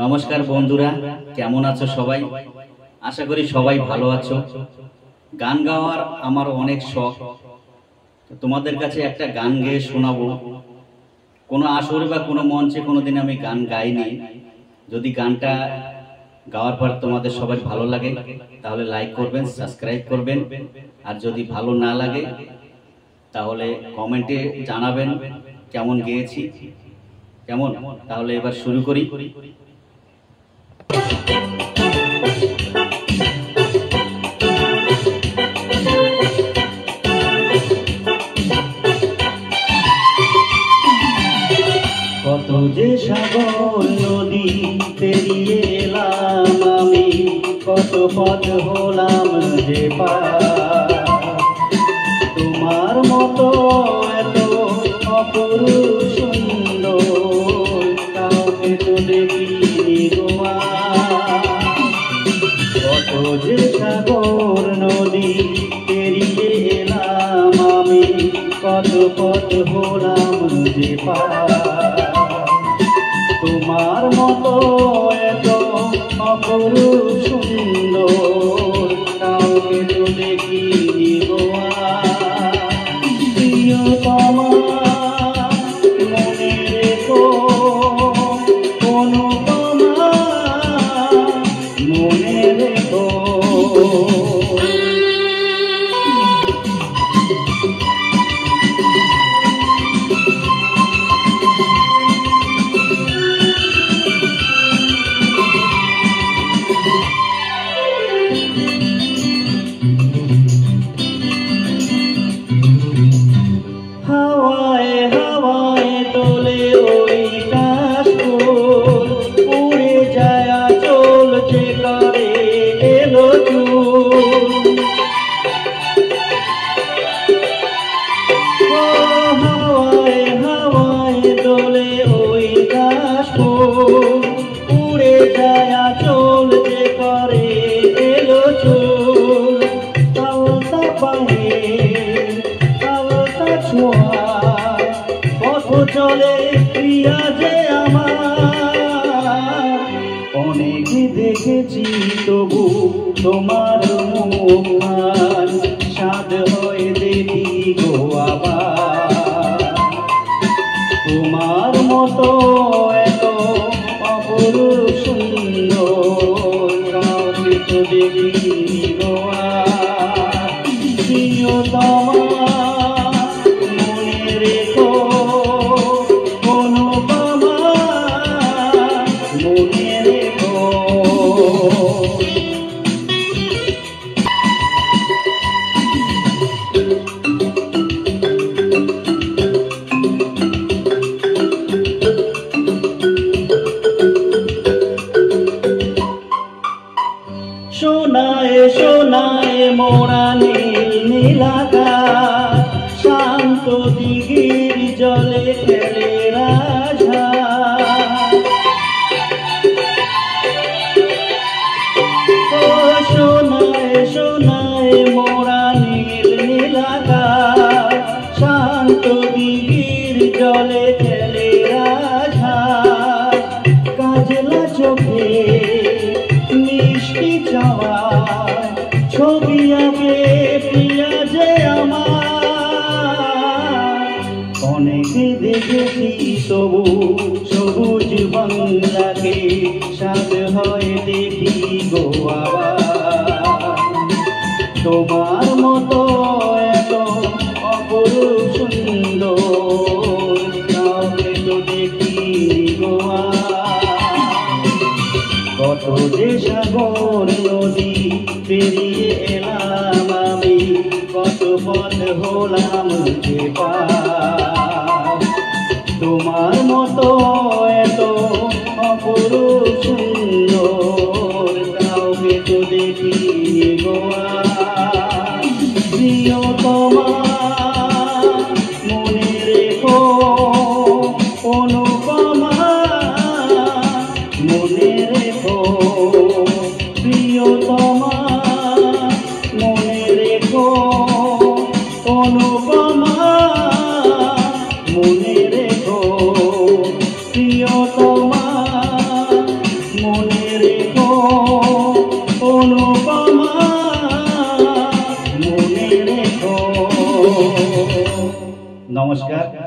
নমস্কার বন্ধুরা, কেমন আছো সবাই? আশা করি সবাই ভালো আছো। গান গাওয়ার আমার অনেক শখ। তোমাদের কাছে একটা গান গেয়ে শোনাবো। কোনো আসরে বা কোনো মঞ্চে কোনোদিন আমি গান গাইনি। যদি গানটা গাওয়ার পর তোমাদের সবার ভালো লাগে তাহলে লাইক করবেন, সাবস্ক্রাইব করবেন। আর যদি ভালো না লাগে তাহলে কমেন্টে জানাবেন কেমন গেয়েছি। কেমন? তাহলে এবার শুরু করি। কত যে সাগর নদী পেরিয়ে এলাম আমি, কত পথ হলাম যে পার। তোমার মতো এত অপরূপ সুন্দর কাউকে তো দেখিনি গো আর। কত যে সাগর নদী পেরিয়ে এলাম আমি, কত পথ হলাম যে পার। তোমার মতো এত অপরূপ সুন্দর কাউকে তো দেখিনি গো আর। প্রিয়তমা মনে রেখো, অনুপমা মনে রেখো। হাওয়ায় হাওয়ায় তোলে ওই কাশফুল, উড়ে যায় আঁচল যে করে এলো চুল। হাওয়ায় হাওয়ায় তোলে ওই কাশফুল, উড়ে যায় আঁচল যে করে এলো চুল। তালতা পায়ে পথ চলে প্রিয়া যে আমার। অনেক দেখেছি তবু তোমার মুখখান, সাধ হয়ে দেখি গো আবার। তোমার মতো এত অপরূপ সুন্দর কাউকে তো দেখিনি গো আর। প্রিয়তমা সোনায় সোনায় মোরা নীল নীলাকাশ, শান্ত দিঘির জলে খেলে রাজহাঁস। সোনায় সোনায় মোরা নীল নীলাকাশ, শান্ত দিঘির জলে খেলে রাজহাঁস। কাজলা চোখে মিষ্টি চাওয়ায় ছবি আঁকে প্রিয়া যে আমার। অনেকে দেখেছি তবু সবুজ বাংলাকে, সাথ হয় দেখি গো আবার। তোমার মতো এত অপরূপ সুন্দর কাউকে তো দেখিনি গো আর। কত যে সাগর নদী পেরিয়ে এলাম আমি, কত পথ হলাম যে পার। তোমার মতো এত অপরূপ সুন্দর কাউকে তো দেখিনি গো আর। প্রিয়তমা মনে রেখো, অনুপমা মনে রেখো। প্রিয়তমা মনে রেখো, অনুপমা রেখো অনুপমা, মনে রেখো। নমস্কার।